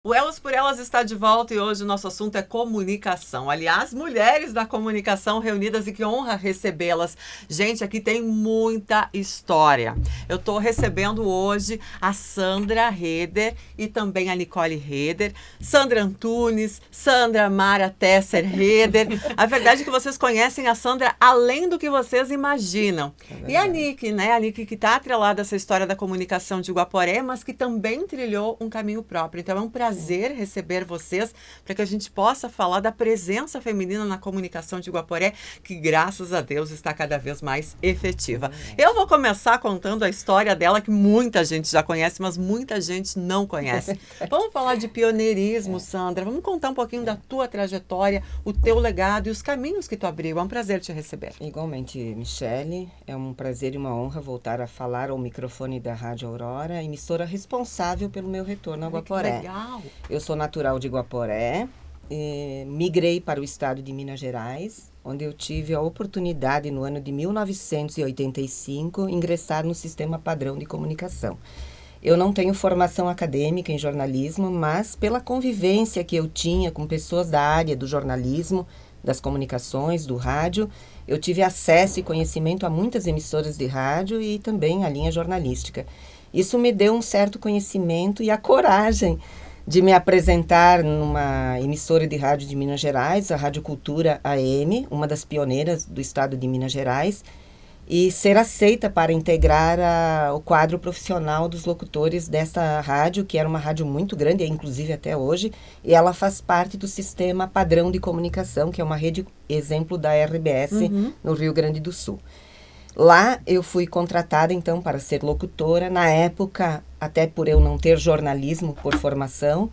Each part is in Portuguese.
O Elas por Elas está de volta e hoje o nosso assunto é comunicação. Aliás, mulheres da comunicação reunidas e que honra recebê-las. Gente, aqui tem muita história. Eu estou recebendo hoje a Sandra Heder e também a Nicole Heder, Sandra Antunes, Sandra Mara Tesser Heder. A verdade é que vocês conhecem a Sandra além do que vocês imaginam. E a Nick, né? A Nick que está atrelada a essa história da comunicação de Guaporé, mas que também trilhou um caminho próprio. Então é um prazer receber vocês para que a gente possa falar da presença feminina na comunicação de Guaporé, que graças a Deus está cada vez mais efetiva. Eu vou começar contando a história dela, que muita gente já conhece, mas muita gente não conhece. Vamos falar de pioneirismo, Sandra. Vamos contar um pouquinho da tua trajetória, o teu legado e os caminhos que tu abriu. É um prazer te receber. Igualmente, Michele. É um prazer e uma honra voltar a falar ao microfone da Rádio Aurora, emissora responsável pelo meu retorno a Guaporé. Que legal! Eu sou natural de Guaporé, migrei para o estado de Minas Gerais, onde eu tive a oportunidade, no ano de 1985, ingressar no Sistema Padrão de Comunicação. Eu não tenho formação acadêmica em jornalismo, mas pela convivência que eu tinha com pessoas da área do jornalismo, das comunicações, do rádio, eu tive acesso e conhecimento a muitas emissoras de rádio e também a linha jornalística. Isso me deu um certo conhecimento e a coragem de me apresentar numa emissora de rádio de Minas Gerais, a Rádio Cultura AM, uma das pioneiras do estado de Minas Gerais, e ser aceita para integrar o quadro profissional dos locutores desta rádio, que era uma rádio muito grande, inclusive até hoje, e ela faz parte do Sistema Padrão de Comunicação, que é uma rede exemplo da RBS no Rio Grande do Sul. Lá eu fui contratada, então, para ser locutora. Na época, até por eu não ter jornalismo por formação,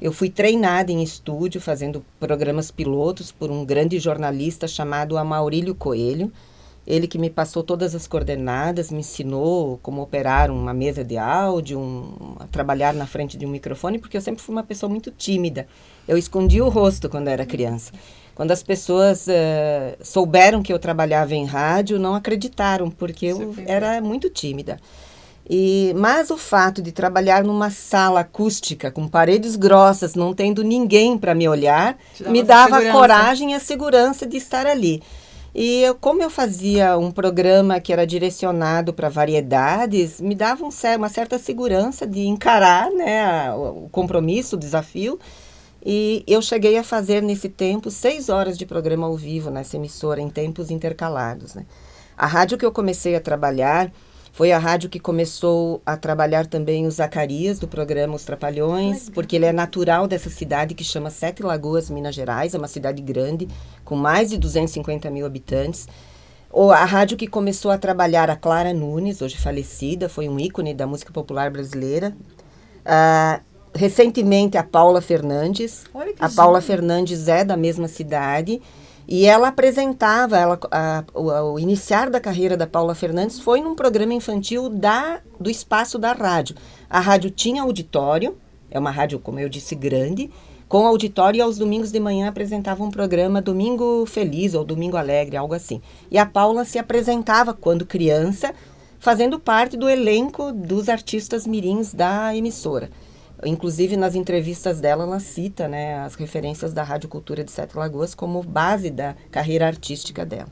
eu fui treinada em estúdio, fazendo programas pilotos por um grande jornalista chamado Amaurílio Coelho. Ele que me passou todas as coordenadas, me ensinou como operar uma mesa de áudio, a trabalhar na frente de um microfone, porque eu sempre fui uma pessoa muito tímida. Eu escondia o rosto quando era criança. Quando as pessoas souberam que eu trabalhava em rádio, não acreditaram, porque eu era muito tímida. Mas o fato de trabalhar numa sala acústica, com paredes grossas, não tendo ninguém para me olhar, me dava a coragem e a segurança de estar ali. E como eu fazia um programa que era direcionado para variedades, me dava uma certa segurança de encarar, né, o compromisso, o desafio. E eu cheguei a fazer nesse tempo 6 horas de programa ao vivo nessa emissora, em tempos intercalados, né? A rádio que eu comecei a trabalhar foi a rádio que começou a trabalhar também o Zacarias, do programa Os Trapalhões, porque ele é natural dessa cidade que chama Sete Lagoas, Minas Gerais, é uma cidade grande, com mais de 250 mil habitantes. A rádio que começou a trabalhar a Clara Nunes, hoje falecida, foi um ícone da música popular brasileira. Recentemente, a Paula Fernandes. A Paula Fernandes é da mesma cidade e ela apresentava, o iniciar da carreira da Paula Fernandes foi num programa infantil do espaço da rádio. A rádio tinha auditório, é uma rádio, como eu disse, grande, com auditório, e aos domingos de manhã apresentava um programa Domingo Feliz ou Domingo Alegre, algo assim. E a Paula se apresentava quando criança, fazendo parte do elenco dos artistas mirins da emissora. Inclusive, nas entrevistas dela, ela cita, né, as referências da Rádio Cultura de Sete Lagoas como base da carreira artística dela.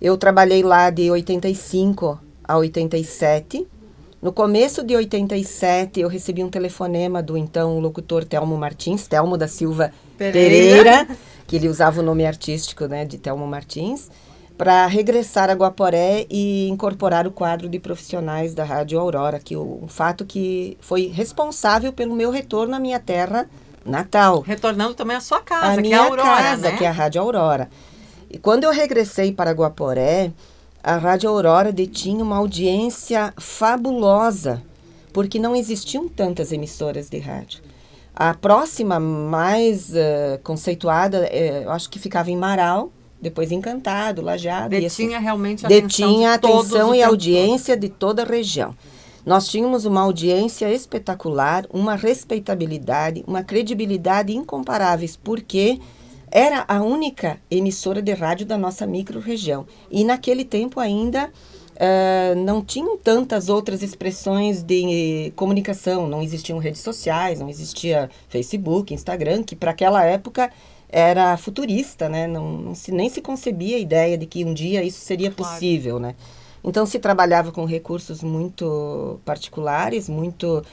Eu trabalhei lá de 85 a 87. No começo de 87, eu recebi um telefonema do então locutor Telmo Martins, Telmo da Silva Pereira, que ele usava o nome artístico, né, de Telmo Martins, para regressar a Guaporé e incorporar o quadro de profissionais da Rádio Aurora, que um fato que foi responsável pelo meu retorno à minha terra natal. Retornando também à sua casa, a que minha é a Aurora, casa, né? Que é a Rádio Aurora. E quando eu regressei para Guaporé, a Rádio Aurora detinha uma audiência fabulosa, porque não existiam tantas emissoras de rádio. A próxima mais conceituada, eu acho que ficava em Marau, depois Encantado, Lajeado. Detinha realmente a detinha atenção de atenção todos e o audiência de toda a região. Nós tínhamos uma audiência espetacular, uma respeitabilidade, uma credibilidade incomparáveis, porque era a única emissora de rádio da nossa micro-região. E naquele tempo ainda não tinham tantas outras expressões de comunicação, não existiam redes sociais, não existia Facebook, Instagram, que para aquela época era futurista, né? Nem se concebia a ideia de que um dia isso seria possível, né? Então se trabalhava com recursos muito particulares, muito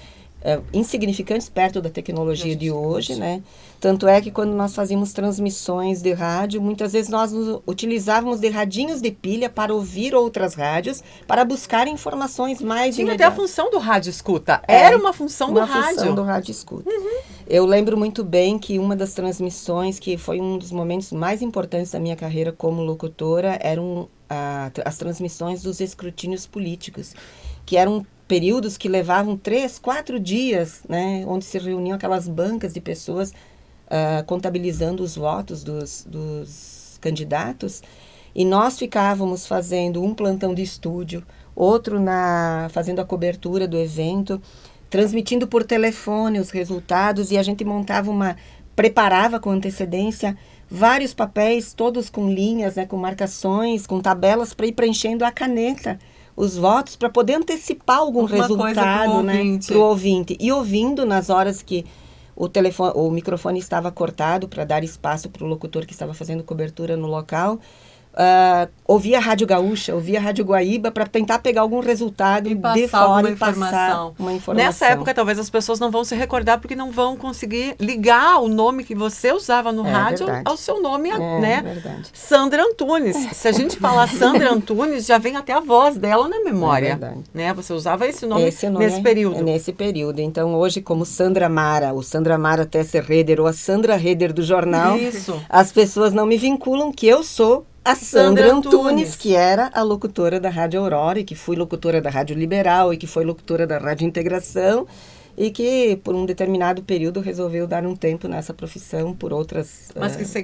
insignificantes perto da tecnologia de hoje, né? Tanto é que quando nós fazíamos transmissões de rádio, muitas vezes nós utilizávamos de radinhos de pilha para ouvir outras rádios, para buscar informações mais Tinha imediatas. até a função do rádio escuta. Era uma função do rádio. Uma função do rádio escuta. Eu lembro muito bem que uma das transmissões, que foi um dos momentos mais importantes da minha carreira como locutora, eram as transmissões dos escrutínios políticos, que eram períodos que levavam 3, 4 dias, né, onde se reuniam aquelas bancas de pessoas contabilizando os votos dos candidatos, e nós ficávamos fazendo um plantão de estúdio, outro fazendo a cobertura do evento, transmitindo por telefone os resultados, e a gente preparava com antecedência vários papéis, todos com linhas, né, com marcações, com tabelas, para ir preenchendo a caneta os votos, para poder antecipar algum resultado, né, para o ouvinte. E ouvindo nas horas que o microfone estava cortado para dar espaço para o locutor que estava fazendo cobertura no local, ouvia a Rádio Gaúcha, ouvia a Rádio Guaíba para tentar pegar algum resultado de fora e passar uma informação. Nessa época, talvez as pessoas não vão se recordar porque não vão conseguir ligar o nome que você usava no rádio ao seu nome, né? Verdade. Sandra Antunes. Se a gente falar Sandra Antunes, já vem até a voz dela na memória. É verdade. Né? Você usava esse nome nesse período. Nesse período. Então, hoje, como Sandra Mara, o Sandra Mara Tesser Reder ou a Sandra Reder do jornal, as pessoas não me vinculam que eu sou a Sandra Antunes, que era a locutora da Rádio Aurora, e que fui locutora da Rádio Liberal, e que foi locutora da Rádio Integração, e que por um determinado período resolveu dar um tempo nessa profissão por outras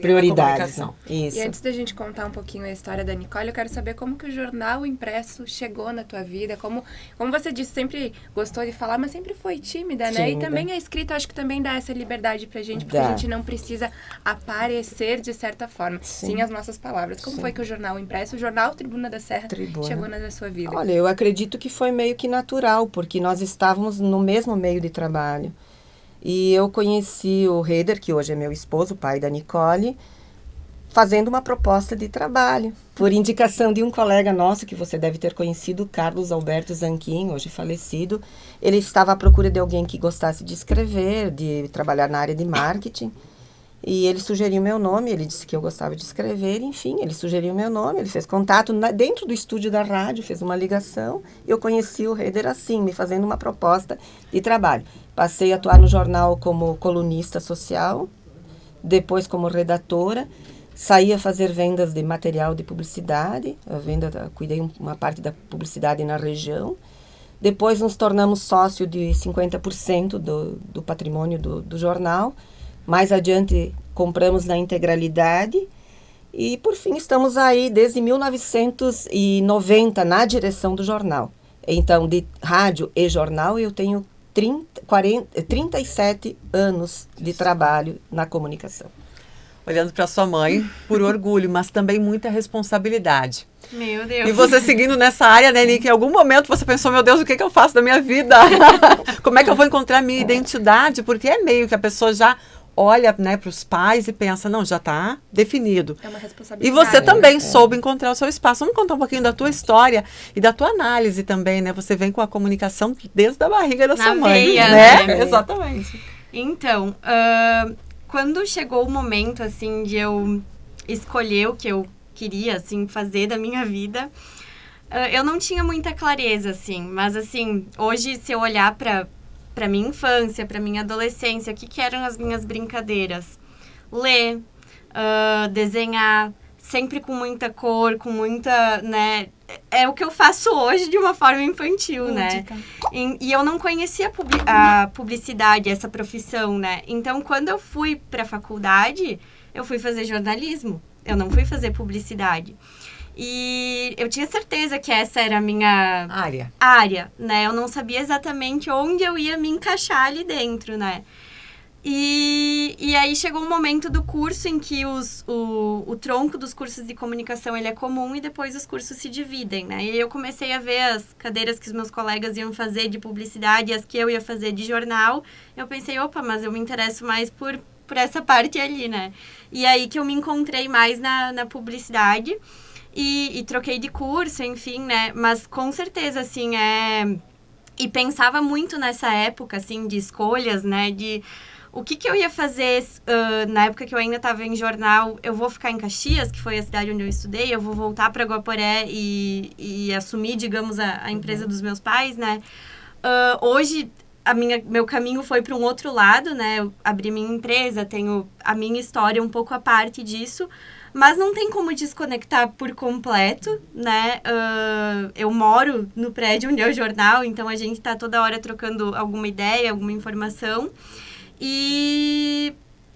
prioridades. Né? Isso. E antes da gente contar um pouquinho a história da Nicole, eu quero saber como que o jornal impresso chegou na tua vida, como você disse, sempre gostou de falar, mas sempre foi tímida, né? E também a escrita, eu acho que também dá essa liberdade pra gente, porque a gente não precisa aparecer de certa forma, sim as nossas palavras. Como foi que o jornal impresso, o jornal Tribuna da Serra, chegou na sua vida? Olha, eu acredito que foi meio que natural, porque nós estávamos no mesmo meio de trabalho. E eu conheci o Reder, que hoje é meu esposo, pai da Nicole, fazendo uma proposta de trabalho. Por indicação de um colega nosso, que você deve ter conhecido, Carlos Alberto Zanquim, hoje falecido. Ele estava à procura de alguém que gostasse de escrever, de trabalhar na área de marketing. E ele sugeriu meu nome, ele disse que eu gostava de escrever, enfim, ele sugeriu meu nome, ele fez contato dentro do estúdio da rádio, fez uma ligação, eu conheci o Reder assim, me fazendo uma proposta de trabalho. Passei a atuar no jornal como colunista social, depois como redatora, saí a fazer vendas de material de publicidade, cuidei uma parte da publicidade na região. Depois nos tornamos sócio de 50% do patrimônio do jornal. Mais adiante, compramos na integralidade e, por fim, estamos aí desde 1990 na direção do jornal. Então, de rádio e jornal, eu tenho 37 anos de trabalho na comunicação. Olhando para sua mãe, por orgulho, mas também muita responsabilidade. Meu Deus. E você seguindo nessa área, né, Nick? Em algum momento você pensou, meu Deus, o que eu faço da minha vida? Como é que eu vou encontrar a minha identidade? Porque é meio que a pessoa já olha, né, para os pais e pensa, não, já está definido. É uma responsabilidade. E você também soube encontrar o seu espaço. Vamos contar um pouquinho da tua história e da tua análise também, né? Você vem com a comunicação desde a barriga da sua mãe, veia, né? Exatamente. Então, quando chegou o momento, assim, de eu escolher o que eu queria, assim, fazer da minha vida, eu não tinha muita clareza, assim. Mas, assim, hoje, se eu olhar para minha infância, para minha adolescência, o que eram as minhas brincadeiras? Ler, desenhar, sempre com muita cor, com muita, né? É o que eu faço hoje de uma forma infantil, lúdica, né? E eu não conhecia a publicidade, essa profissão, né? Então, quando eu fui para a faculdade, eu fui fazer jornalismo. eu não fui fazer publicidade. E eu tinha certeza que essa era a minha área, né? Eu não sabia exatamente onde eu ia me encaixar ali dentro, né? E aí chegou um momento do curso em que o tronco dos cursos de comunicação ele é comum e depois os cursos se dividem, né? E eu comecei a ver as cadeiras que os meus colegas iam fazer de publicidade e as que eu ia fazer de jornal. Eu pensei, opa, mas eu me interesso mais por essa parte ali, né? E aí que eu me encontrei mais na publicidade e troquei de curso, enfim, né? Mas com certeza, assim, E pensava muito nessa época, assim, de escolhas, né? De o que eu ia fazer na época que eu ainda estava em jornal. Eu vou ficar em Caxias, que foi a cidade onde eu estudei. Eu vou voltar para Guaporé e assumir, digamos, a empresa dos meus pais, né? Hoje, meu caminho foi para um outro lado, né? Eu abri minha empresa, tenho a minha história um pouco à parte disso. Mas não tem como desconectar por completo, né? Eu moro no prédio onde é o jornal, então a gente tá toda hora trocando alguma ideia, alguma informação. E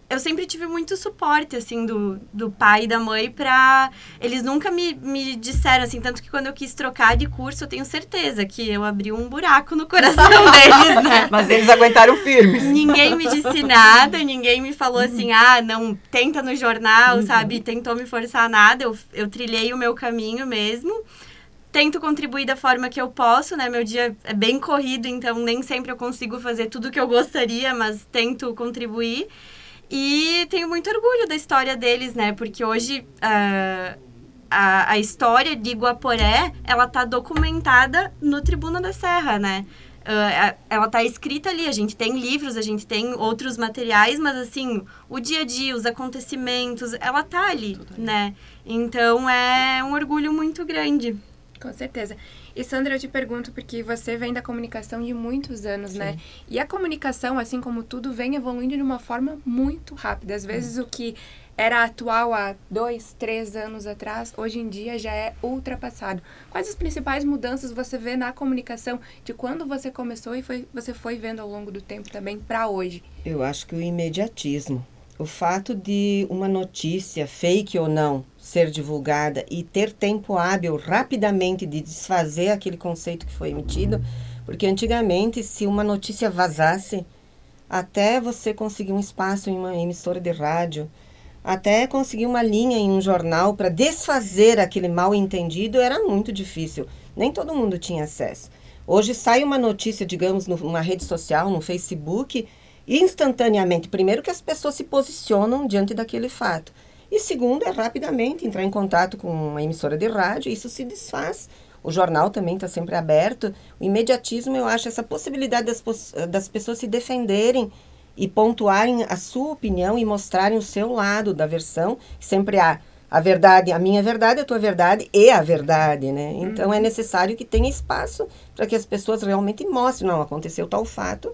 eu sempre tive muito suporte, assim, do pai e da mãe pra... Eles nunca me disseram, assim, tanto que quando eu quis trocar de curso, eu tenho certeza que eu abri um buraco no coração deles, né? Mas eles aguentaram firmes. Ninguém me disse nada, ninguém me falou assim, não, tenta no jornal, sabe? Tentou me forçar nada, eu trilhei o meu caminho mesmo. Tento contribuir da forma que eu posso, né? Meu dia é bem corrido, então nem sempre eu consigo fazer tudo o que eu gostaria, mas tento contribuir. E tenho muito orgulho da história deles, né? Porque hoje a história de Guaporé, ela tá documentada no Tribuna da Serra, né? Ela tá escrita ali, a gente tem livros, a gente tem outros materiais, mas assim, o dia a dia, os acontecimentos, ela tá ali, né? Então é um orgulho muito grande. Com certeza. E Sandra, eu te pergunto, porque você vem da comunicação de muitos anos, Sim. né? E a comunicação, assim como tudo, vem evoluindo de uma forma muito rápida. Às vezes o que era atual há 2, 3 anos atrás, hoje em dia já é ultrapassado. Quais as principais mudanças você vê na comunicação de quando você começou e você foi vendo ao longo do tempo também para hoje? Eu acho que o imediatismo. O fato de uma notícia, fake ou não, ser divulgada e ter tempo hábil rapidamente de desfazer aquele conceito que foi emitido, porque antigamente, se uma notícia vazasse, até você conseguir um espaço em uma emissora de rádio, até conseguir uma linha em um jornal para desfazer aquele mal entendido, era muito difícil. Nem todo mundo tinha acesso. Hoje sai uma notícia, digamos, numa rede social, no Facebook, instantaneamente. Primeiro que as pessoas se posicionam diante daquele fato. E segundo, é rapidamente entrar em contato com uma emissora de rádio, isso se desfaz. O jornal também está sempre aberto. O imediatismo, eu acho, essa possibilidade das pessoas se defenderem e pontuarem a sua opinião e mostrarem o seu lado da versão. Sempre há a verdade, a minha verdade, a tua verdade e a verdade, né? Então é necessário que tenha espaço para que as pessoas realmente mostrem, não, aconteceu tal fato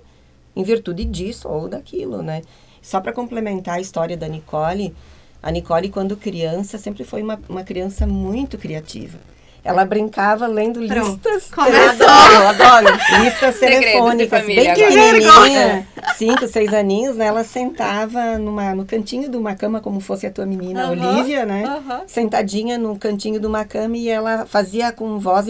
em virtude disso ou daquilo, né? Só para complementar a história da Nicole, a Nicole, quando criança, sempre foi uma criança muito criativa. Ela brincava lendo listas. Adoro. Listas telefônicas, bem pequenininha, 5, 6 aninhos, né? Ela sentava no cantinho de uma cama, como fosse a tua menina Olivia, né? Sentadinha no cantinho de uma cama e ela fazia com voz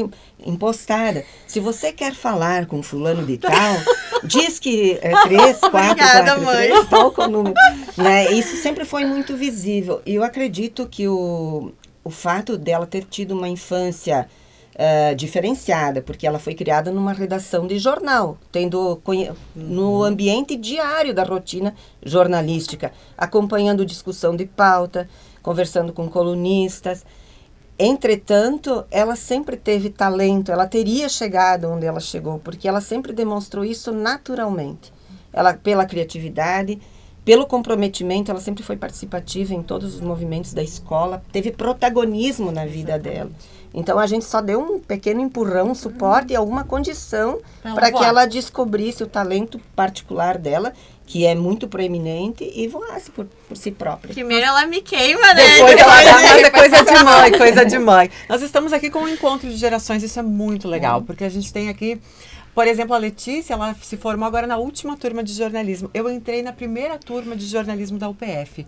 impostada. Se você quer falar com fulano de tal, diz que é 3, 4, Obrigada, 4, mãe. 3, tal com o número. Né? Isso sempre foi muito visível. E eu acredito que o fato dela ter tido uma infância diferenciada, porque ela foi criada numa redação de jornal, no ambiente diário da rotina jornalística, acompanhando discussão de pauta, conversando com colunistas. Entretanto, ela sempre teve talento, ela teria chegado onde ela chegou, porque ela sempre demonstrou isso naturalmente. Ela, pela criatividade, pelo comprometimento, ela sempre foi participativa em todos os movimentos da escola, teve protagonismo na vida dela. Então, a gente só deu um pequeno empurrão, um suporte e alguma condição Ela para que voar. ela descobrisse o talento particular dela, que é muito proeminente, e voasse por si própria. Primeiro ela me queima, né? Depois ela dá, mas é coisa de mãe, coisa de mãe. Nós estamos aqui com um encontro de gerações, isso é muito legal, porque a gente tem aqui, por exemplo, a Letícia, ela se formou agora na última turma de jornalismo. Eu entrei na primeira turma de jornalismo da UPF.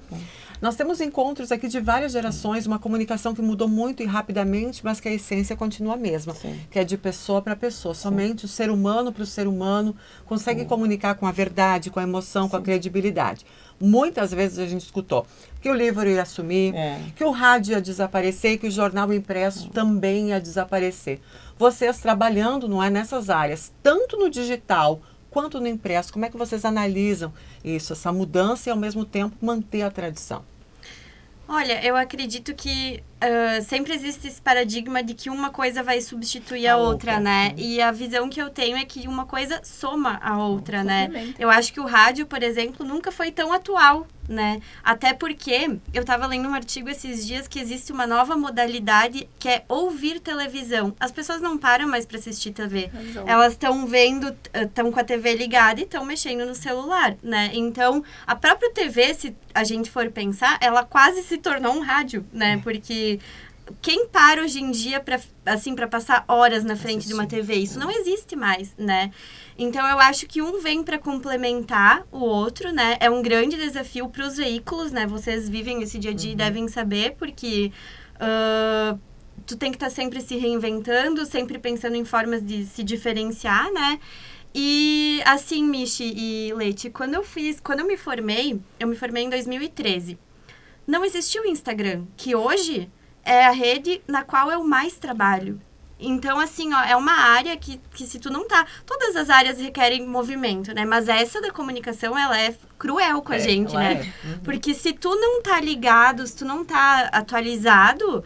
Nós temos encontros aqui de várias gerações, uma comunicação que mudou muito e rapidamente, mas que a essência continua a mesma, que é de pessoa para pessoa. Somente o ser humano para o ser humano consegue comunicar com a verdade, com a emoção, com a credibilidade. Muitas vezes a gente escutou que o livro ia sumir, que o rádio ia desaparecer e que o jornal impresso também ia desaparecer. Vocês trabalhando, não é, nessas áreas, tanto no digital quanto no impresso, como é que vocês analisam isso, essa mudança e ao mesmo tempo manter a tradição? Olha, eu acredito que sempre existe esse paradigma de que uma coisa vai substituir a outra, né? E a visão que eu tenho é que uma coisa soma a outra, né? Eu acho que o rádio, por exemplo, nunca foi tão atual, né? Até porque eu estava lendo um artigo esses dias que existe uma nova modalidade que é ouvir televisão. As pessoas não param mais para assistir TV. Elas estão vendo, estão com a TV ligada e estão mexendo no celular, né? Então, a própria TV, se a gente for pensar, ela quase se tornou um rádio, né? Porque quem para hoje em dia para passar horas na frente de uma TV? Isso não existe mais, né? Então, eu acho que um vem para complementar o outro, né? É um grande desafio para os veículos, né? Vocês vivem esse dia a dia e devem saber, porque tu tem que estar sempre se reinventando, sempre pensando em formas de se diferenciar, né? E assim, Michi e Leti, quando eu me formei em 2013. Não existia o Instagram, que hoje é a rede na qual eu mais trabalho. Então, assim, ó, é uma área que se tu não tá... Todas as áreas requerem movimento, né? Mas essa da comunicação, ela é cruel com a gente, né? Porque se tu não tá ligado, se tu não tá atualizado,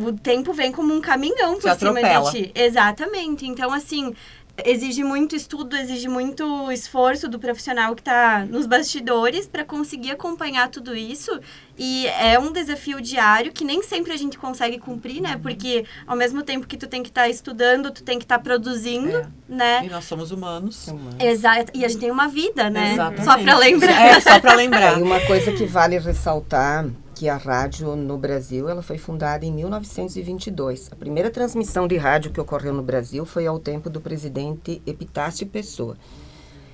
o tempo vem como um caminhão por cima de ti. Exatamente. Então, assim... Exige muito estudo, exige muito esforço do profissional que está nos bastidores para conseguir acompanhar tudo isso. E é um desafio diário que nem sempre a gente consegue cumprir, né? Porque ao mesmo tempo que tu tem que estar estudando, tu tem que estar produzindo, né? E nós somos humanos. Exato. E a gente tem uma vida, né? Exatamente. Só para lembrar. Só para lembrar. E uma coisa que vale ressaltar, que a rádio no Brasil, ela foi fundada em 1922. A primeira transmissão de rádio que ocorreu no Brasil foi ao tempo do presidente Epitácio Pessoa.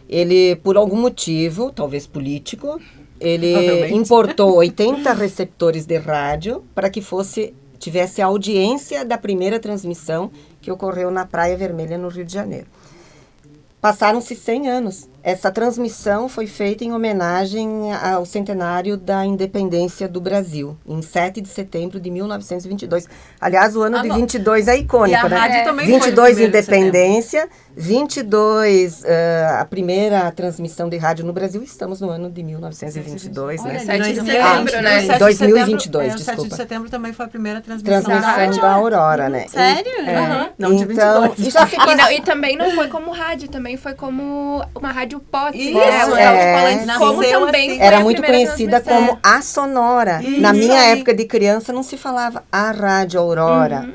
Ele, por algum motivo, talvez político, ele importou 80 receptores de rádio para que tivesse a audiência da primeira transmissão que ocorreu na Praia Vermelha, no Rio de Janeiro. Passaram-se 100 anos. Essa transmissão foi feita em homenagem ao centenário da independência do Brasil, em 7 de setembro de 1922. Aliás, o ano de 22 é icônico, né? Rádio também 22, foi no independência, 22, a primeira transmissão de rádio no Brasil. Estamos no ano de 1922, né? 7 de setembro, né? 2022, desculpa. 7 de setembro também foi a primeira transmissão da Aurora, né? Sério? Não, de 22. E já ficou E também não foi como rádio, também foi como uma rádio pop. Isso, Como também foi era a muito primeira conhecida transmissão. como a Sonora. Isso Na minha aí. época de criança não se falava a Rádio Aurora.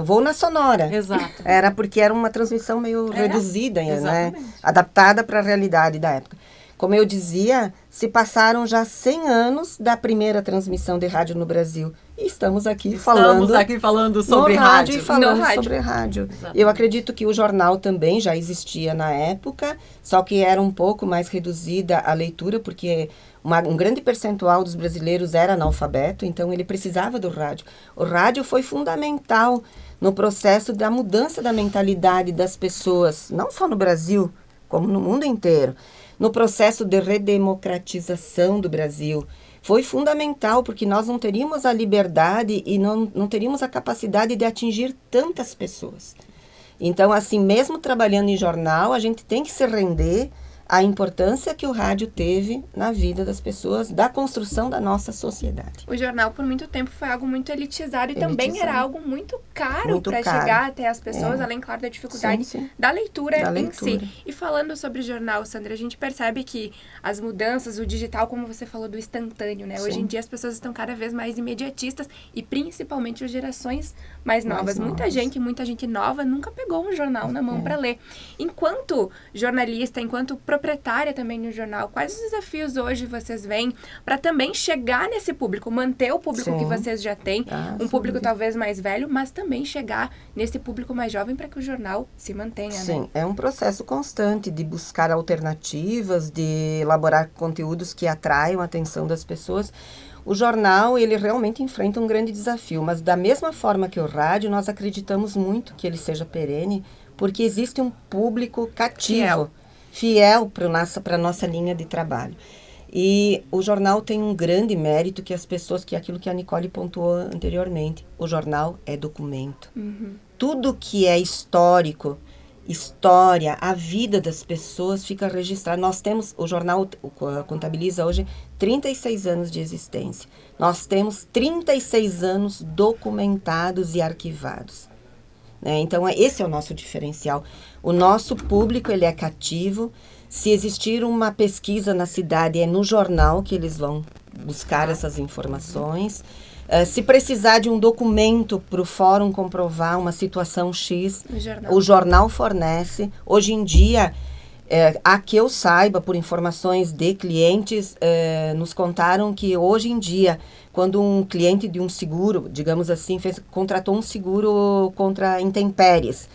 Vou na Sonora. Exato. Era porque era uma transmissão meio reduzida, né? Exatamente. Adaptada para a realidade da época. Como eu dizia, se passaram já 100 anos da primeira transmissão de rádio no Brasil. E estamos aqui falando sobre no rádio. e falando No rádio. sobre rádio. Exatamente. Eu acredito que o jornal também já existia na época, só que era um pouco mais reduzida a leitura, porque um grande percentual dos brasileiros era analfabeto, então ele precisava do rádio. O rádio foi fundamental no processo da mudança da mentalidade das pessoas, não só no Brasil, como no mundo inteiro. No processo de redemocratização do Brasil. Foi fundamental, porque nós não teríamos a liberdade e não teríamos a capacidade de atingir tantas pessoas. Então, assim, mesmo trabalhando em jornal, a gente tem que se render a importância que o rádio teve na vida das pessoas, da construção da nossa sociedade. O jornal, por muito tempo, foi algo muito elitizado e também era algo muito caro para caro. chegar até as pessoas, além, claro, da dificuldade da leitura em si. E falando sobre o jornal, Sandra, a gente percebe que as mudanças, o digital, como você falou, do instantâneo, né? Hoje em dia as pessoas estão cada vez mais imediatistas e principalmente as gerações mais novas. Muita gente nova nunca pegou um jornal na mão para ler. Enquanto jornalista, enquanto proprietária também no jornal, quais os desafios hoje vocês veem para também chegar nesse público, manter o público que vocês já têm, um público talvez mais velho, mas também chegar nesse público mais jovem para que o jornal se mantenha, Sim, é um processo constante de buscar alternativas, de elaborar conteúdos que atraiam a atenção das pessoas. O jornal, ele realmente enfrenta um grande desafio, mas da mesma forma que o rádio, nós acreditamos muito que ele seja perene, porque existe um público cativo, fiel para a nossa linha de trabalho. E o jornal tem um grande mérito que aquilo que a Nicole pontuou anteriormente, o jornal é documento. Tudo que é histórico, história, a vida das pessoas fica registrada. Nós temos, o jornal contabiliza hoje 36 anos de existência. Nós temos 36 anos documentados e arquivados. Então, esse é o nosso diferencial. O nosso público, ele é cativo. Se existir uma pesquisa na cidade, é no jornal que eles vão buscar essas informações. Se precisar de um documento para o fórum comprovar uma situação X, o jornal fornece. Hoje em dia, a que eu saiba, por informações de clientes, nos contaram que hoje em dia, quando um cliente de um seguro, digamos assim, contratou um seguro contra intempéries,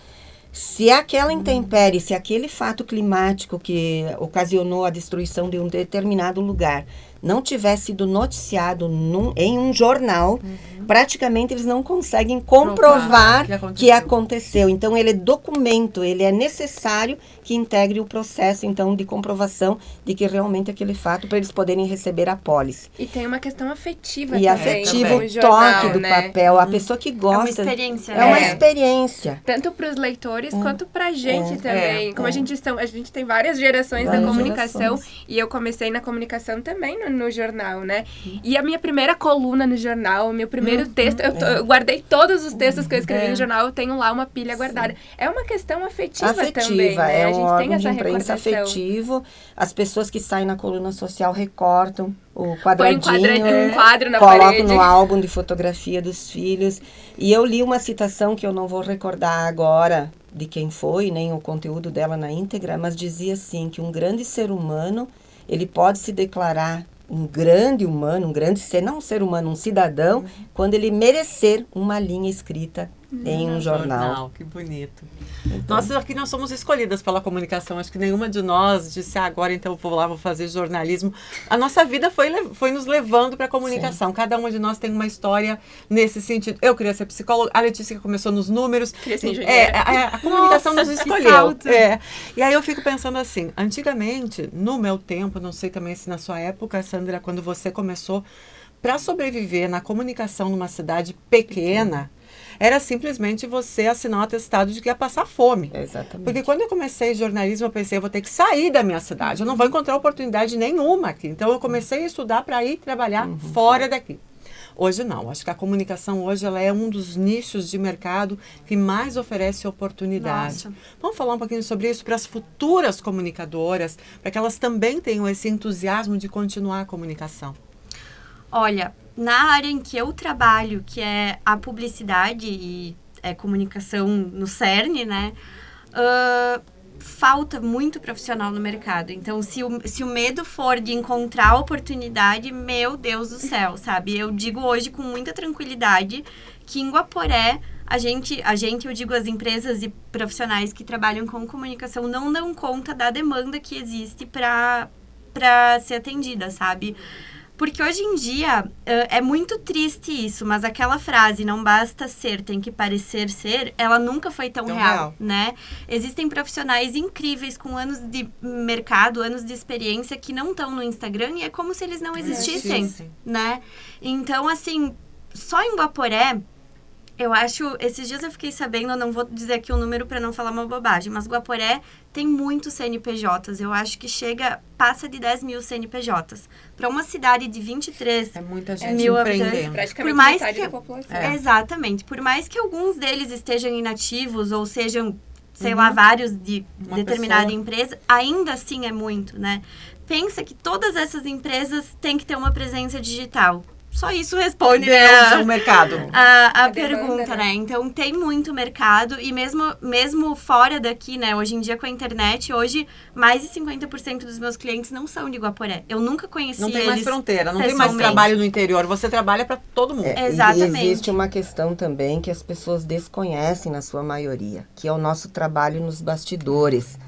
se aquela intempérie, se aquele fato climático que ocasionou a destruição de um determinado lugar não tivesse sido noticiado em um jornal, praticamente eles não conseguem comprovar que aconteceu. Então, ele é documento, ele é necessário que integre o processo, então, de comprovação de que realmente aquele fato, para eles poderem receber a pólice. E tem uma questão afetiva também. E afetivo, o toque do papel, a pessoa que gosta. É uma experiência. É uma experiência. Tanto para os leitores quanto para a gente também. Como a gente tem várias gerações da comunicação e eu comecei na comunicação também no jornal, né? E a minha primeira coluna no jornal, o meu primeiro texto, eu guardei todos os textos que eu escrevi no jornal, eu tenho lá uma pilha guardada. É uma questão afetiva também, né? É a gente tem essa imprensa afetivo. As pessoas que saem na coluna social recortam o quadradinho, um quadro na colocam parede. No álbum de fotografia dos filhos. E eu li uma citação que eu não vou recordar agora de quem foi, nem o conteúdo dela na íntegra, mas dizia assim, que um grande ser humano, ele pode se declarar um grande humano, um grande ser, não um ser humano, um cidadão, quando ele merecer uma linha escrita em um jornal. Que bonito. Então, nós somos escolhidas pela comunicação. Acho que nenhuma de nós disse, agora então vou fazer jornalismo. A nossa vida foi nos levando para a comunicação. Sim. Cada uma de nós tem uma história nesse sentido. Eu queria ser psicóloga, a Letícia que começou nos números. Queria ser engenheira. A comunicação nos escolheu. E aí eu fico pensando assim, antigamente, no meu tempo, não sei também se na sua época, Sandra, quando você começou, para sobreviver na comunicação numa cidade pequena, era simplesmente você assinar um atestado de que ia passar fome. Exatamente. Porque quando eu comecei jornalismo, eu pensei, eu vou ter que sair da minha cidade. Eu não vou encontrar oportunidade nenhuma aqui. Então, eu comecei a estudar para ir trabalhar fora daqui. Hoje não. Acho que a comunicação hoje ela é um dos nichos de mercado que mais oferece oportunidade. Nossa. Vamos falar um pouquinho sobre isso para as futuras comunicadoras, para que elas também tenham esse entusiasmo de continuar a comunicação. Olha, na área em que eu trabalho, que é a publicidade e comunicação no CERN, né? Falta muito profissional no mercado. Então, se o medo for de encontrar oportunidade, meu Deus do céu, sabe? Eu digo hoje com muita tranquilidade que em Guaporé, eu digo as empresas e profissionais que trabalham com comunicação não dão conta da demanda que existe para ser atendida, sabe? Porque hoje em dia é muito triste isso, mas aquela frase, não basta ser, tem que parecer ser, ela nunca foi tão real, né? Existem profissionais incríveis com anos de mercado, anos de experiência que não estão no Instagram e é como se eles não existissem, né? Então, assim, só em Guaporé, Eu acho, esses dias eu fiquei sabendo, eu não vou dizer aqui o número para não falar uma bobagem, mas Guaporé tem muitos CNPJs. Eu acho que passa de 10 mil CNPJs. Para uma cidade de 23 muita gente mil empreendendo. habitantes. Praticamente Por mais metade que, da população. Exatamente. Por mais que alguns deles estejam inativos ou sejam, sei lá, vários de Uma determinada pessoa. empresa, ainda assim é muito, né? Pensa que todas essas empresas têm que ter uma presença digital. Só isso responde, Deus, né? o mercado. A A demanda, pergunta, né? né? Então, tem muito mercado e mesmo fora daqui, né? Hoje em dia, com a internet, hoje, mais de 50% dos meus clientes não são de Guaporé. Eu nunca conheci Não tem eles mais fronteira, não tem mais pessoalmente. trabalho no interior. Você trabalha para todo mundo. Exatamente. E existe uma questão também que as pessoas desconhecem na sua maioria, que é o nosso trabalho nos bastidores.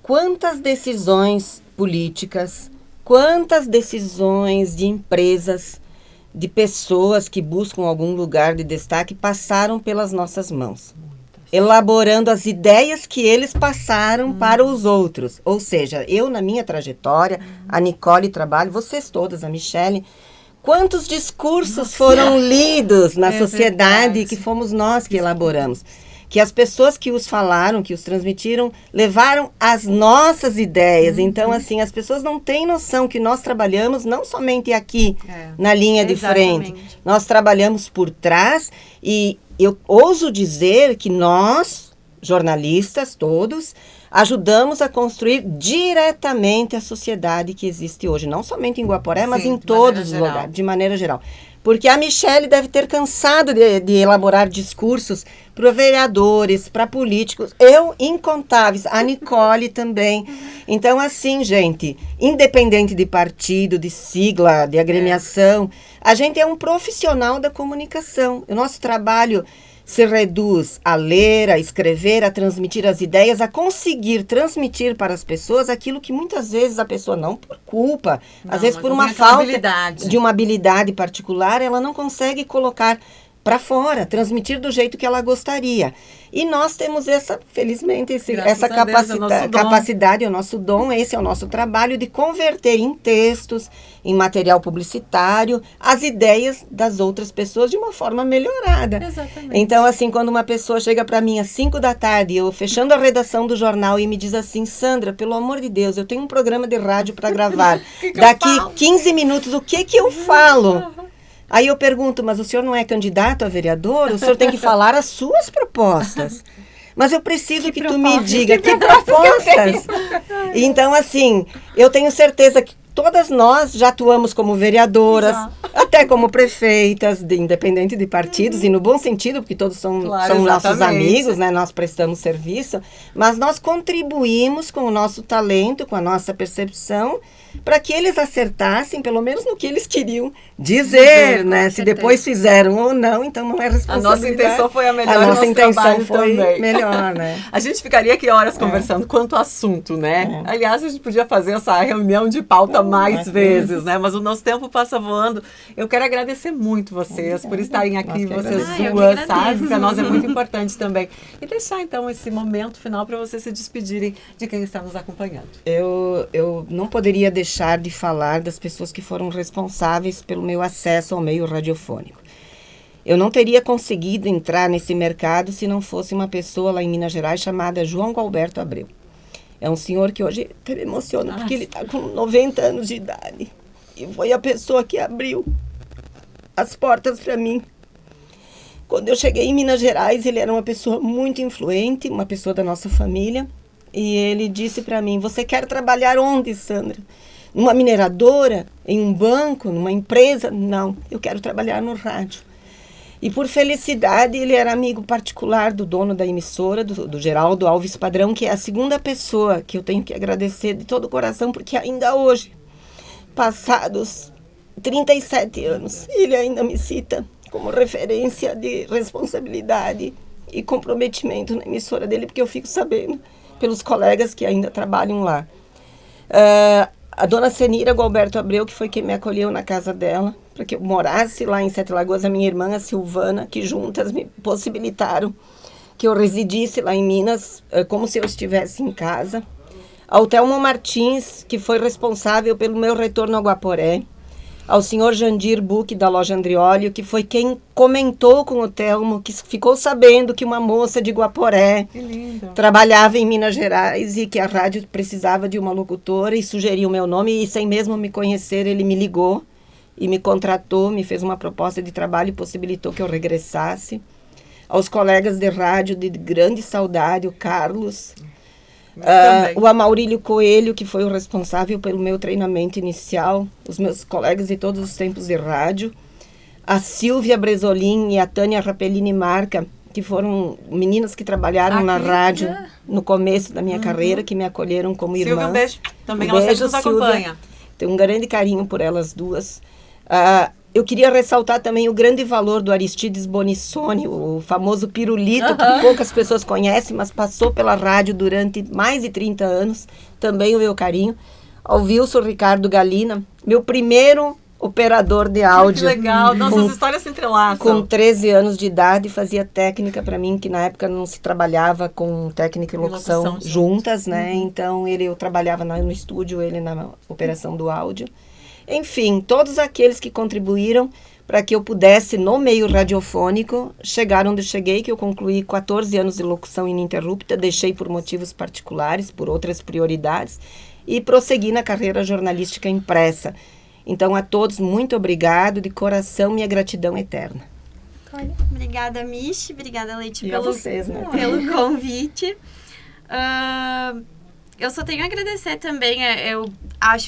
Quantas decisões políticas, quantas decisões de empresas, de pessoas que buscam algum lugar de destaque passaram pelas nossas mãos, elaborando as ideias que eles passaram para os outros. Ou seja, eu na minha trajetória, a Nicole trabalho, vocês todas, a Michele, quantos discursos foram lidos na sociedade verdade. que fomos nós que elaboramos. Que as pessoas que os falaram, que os transmitiram, levaram as nossas ideias. Então, assim, as pessoas não têm noção que nós trabalhamos não somente aqui, na linha de frente. Exatamente. Nós trabalhamos por trás e eu ouso dizer que nós, jornalistas todos, ajudamos a construir diretamente a sociedade que existe hoje. Não somente em Guaporé, mas Sim, em de todos maneira os geral. lugares, de maneira geral. Porque a Michele deve ter cansado de elaborar discursos para vereadores, para políticos, eu incontáveis, a Nicole também. Então, assim, gente, independente de partido, de sigla, de agremiação, a gente é um profissional da comunicação. O nosso trabalho se reduz a ler, a escrever, a transmitir as ideias, a conseguir transmitir para as pessoas aquilo que muitas vezes a pessoa, não por culpa, Não, às vezes mas por não uma tem aquela falta habilidade. de uma habilidade particular, ela não consegue colocar para fora, transmitir do jeito que ela gostaria. E nós temos essa, felizmente, Graças essa a Deus, é o nosso dom. capacidade, é o nosso dom, esse é o nosso trabalho de converter em textos, em material publicitário, as ideias das outras pessoas de uma forma melhorada. Exatamente. Então, assim, quando uma pessoa chega para mim às 5 da tarde, eu fechando a redação do jornal e me diz assim, Sandra, pelo amor de Deus, eu tenho um programa de rádio para gravar. Que eu Daqui falo? 15 minutos, o que eu falo? Aí eu pergunto, mas o senhor não é candidato a vereador? O senhor tem que falar as suas propostas. Mas eu preciso que tu me diga que propostas. Então, assim, eu tenho certeza que todas nós já atuamos como vereadoras, até como prefeitas, independente de partidos, e no bom sentido, porque todos Claro, são nossos exatamente. amigos, né? Nós prestamos serviço, mas nós contribuímos com o nosso talento, com a nossa percepção, para que eles acertassem, pelo menos no que eles queriam dizer, né? Se depois fizeram ou não, então não é A responsabilidade. nossa intenção foi a melhor, A o nossa nosso intenção trabalho foi também. melhor, né? A gente ficaria aqui horas conversando quanto assunto, né? Aliás, a gente podia fazer essa reunião de pauta mais vezes, né? Mas o nosso tempo passa voando. Eu quero agradecer muito vocês por estarem aqui, Nós que vocês agradecemos. Eu que duas, sabe? agradeço. Para nós é muito importante também. E deixar, então, esse momento final para vocês se despedirem de quem está nos acompanhando. Eu não poderia deixar de falar das pessoas que foram responsáveis pelo meu acesso ao meio radiofônico. Eu não teria conseguido entrar nesse mercado se não fosse uma pessoa lá em Minas Gerais chamada João Galberto Abreu. É um senhor que hoje até me emociona, porque ele está com 90 anos de idade. E foi a pessoa que abriu as portas para mim. Quando eu cheguei em Minas Gerais, ele era uma pessoa muito influente, uma pessoa da nossa família. E ele disse para mim, você quer trabalhar onde, Sandra? Numa mineradora? Em um banco? Numa empresa? Não, eu quero trabalhar no rádio. E por felicidade, ele era amigo particular do dono da emissora, do Geraldo Alves Padrão, que é a segunda pessoa que eu tenho que agradecer de todo o coração, porque ainda hoje, passados 37 anos, ele ainda me cita como referência de responsabilidade e comprometimento na emissora dele, porque eu fico sabendo pelos colegas que ainda trabalham lá. A dona Senira Galberto Abreu, que foi quem me acolheu na casa dela, para que eu morasse lá em Sete Lagoas, a minha irmã, a Silvana, que juntas me possibilitaram que eu residisse lá em Minas, como se eu estivesse em casa. Ao Thelmo Martins, que foi responsável pelo meu retorno a Guaporé. ao senhor Jandir Buch, da loja Andrioli, que foi quem comentou com o Telmo, que ficou sabendo que uma moça de Guaporé trabalhava em Minas Gerais e que a rádio precisava de uma locutora e sugeriu o meu nome, e sem mesmo me conhecer, ele me ligou e me contratou, me fez uma proposta de trabalho e possibilitou que eu regressasse. Aos colegas de rádio de grande saudade, o Carlos, o Amaurílio Coelho, que foi o responsável pelo meu treinamento inicial, os meus colegas de todos os tempos de rádio, a Silvia Bresolin e a Tânia Rapellini Marca, que foram meninas que trabalharam na rádio no começo da minha carreira, que me acolheram como irmãs. Silvia, um beijo. Também ela sempre nos acompanha. Tenho um grande carinho por elas duas. Eu queria ressaltar também o grande valor do Aristides Bonissoni, o famoso pirulito, que poucas pessoas conhecem, mas passou pela rádio durante mais de 30 anos. Também o meu carinho. Ao Wilson Ricardo Galina, meu primeiro operador de áudio. Que legal, nossas histórias se entrelaçam. Com 13 anos de idade, fazia técnica para mim, que na época não se trabalhava com técnica e locução juntas, né? Então, eu trabalhava no estúdio, ele na operação do áudio. Enfim, todos aqueles que contribuíram para que eu pudesse, no meio radiofônico, chegar onde cheguei, que eu concluí 14 anos de locução ininterrupta, deixei por motivos particulares, por outras prioridades, e prossegui na carreira jornalística impressa. Então, a todos, muito obrigado, de coração, minha gratidão eterna. Obrigada, Michi, obrigada, Leite, pelo convite. Eu só tenho a agradecer também,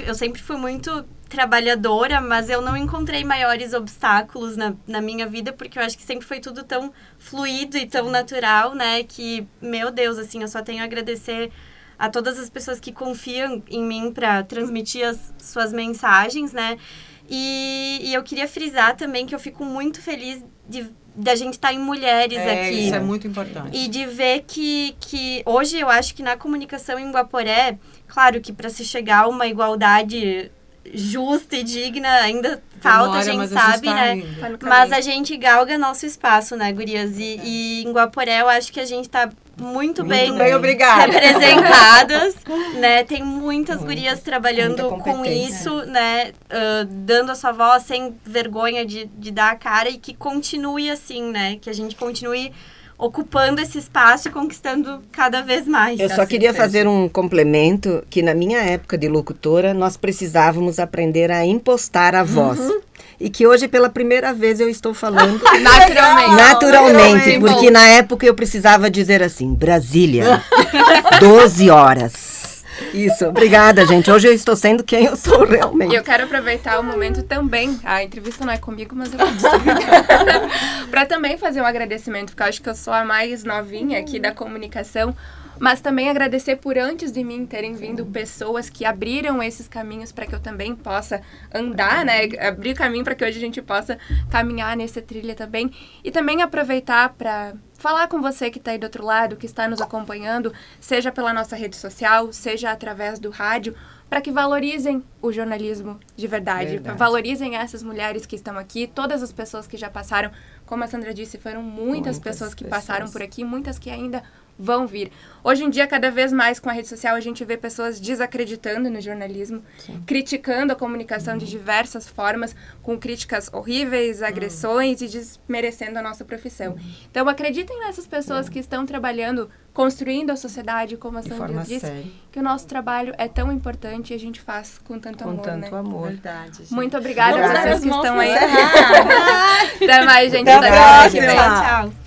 eu sempre fui muito trabalhadora, mas eu não encontrei maiores obstáculos na minha vida, porque eu acho que sempre foi tudo tão fluido e tão natural, né, que, meu Deus, assim, eu só tenho a agradecer a todas as pessoas que confiam em mim para transmitir as suas mensagens, né, e eu queria frisar também que eu fico muito feliz da gente estar em mulheres aqui. Isso é muito importante. E de ver que hoje eu acho que na comunicação em Guaporé, claro que para se chegar a uma igualdade justa e digna ainda falta, a gente sabe, né? Mas a gente galga nosso espaço, né, gurias? E em Guaporé eu acho que a gente tá muito bem representadas, né? Tem muitas gurias trabalhando com isso, né? Dando a sua voz sem vergonha de dar a cara, e que continue assim, né? Que a gente continue ocupando esse espaço e conquistando cada vez mais. Eu só queria fazer um complemento, que na minha época de locutora, nós precisávamos aprender a impostar a voz. E que hoje, pela primeira vez, eu estou falando naturalmente, porque na época eu precisava dizer assim, Brasília, 12 horas. Isso, obrigada, gente. Hoje eu estou sendo quem eu sou realmente. E eu quero aproveitar o momento também, a entrevista não é comigo, mas eu vou para também fazer um agradecimento, porque eu acho que eu sou a mais novinha aqui da comunicação, mas também agradecer por antes de mim terem vindo pessoas que abriram esses caminhos para que eu também possa andar, né? Abrir caminho para que hoje a gente possa caminhar nessa trilha também. E também aproveitar para falar com você que está aí do outro lado, que está nos acompanhando, seja pela nossa rede social, seja através do rádio, para que valorizem o jornalismo de verdade. Valorizem essas mulheres que estão aqui, todas as pessoas que já passaram. Como a Sandra disse, foram muitas pessoas que passaram por aqui, muitas que ainda vão vir. Hoje em dia, cada vez mais com a rede social, a gente vê pessoas desacreditando no jornalismo, criticando a comunicação de diversas formas, com críticas horríveis, agressões e desmerecendo a nossa profissão. Então, acreditem nessas pessoas que estão trabalhando, construindo a sociedade, como a Sandra disse, que o nosso trabalho é tão importante e a gente faz com tanto amor, né? Amor. Verdade, gente. Muito obrigada a vocês que estão aí. Até Até mais, gente. Até a próxima. Tchau.